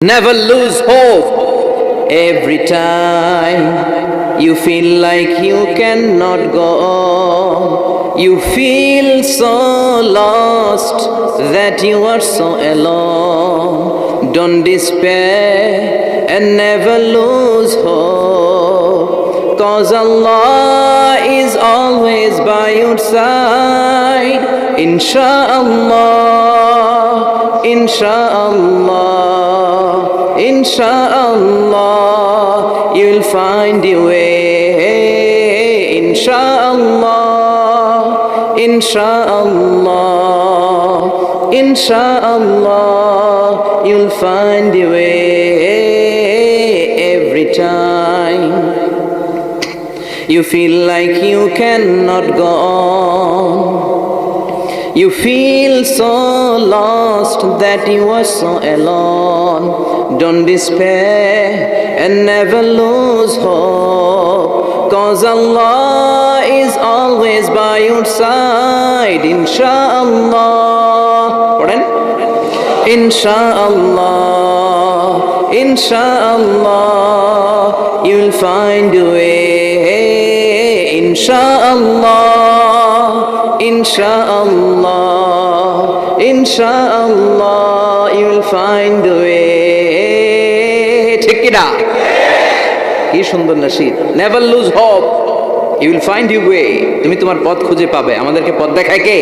Never lose hope. Every time you feel like you cannot go on, you feel so lost that you are so alone. Don't despair and never lose hope, 'cause Allah is always by your side. Insha'Allah, Insha'Allah, Insha'Allah, you'll find your way. Insha'Allah, Insha'Allah, Insha'Allah, you'll find your way. Every time you feel like you cannot go on, you feel so lost that you are so alone. Don't despair and never lose hope, 'cause Allah is always by your side. Insha'Allah, Insha'Allah, Insha'Allah, you'll find a way. Insha'Allah, Insha'Allah, Insha'Allah, you'll find a way. ঠিক কি না? কি সুন্দর nasheed. Never lose hope, you will find your way. তুমি তোমার পথ খুঁজে পাবে। আমাদেরকে পথ দেখায় কে?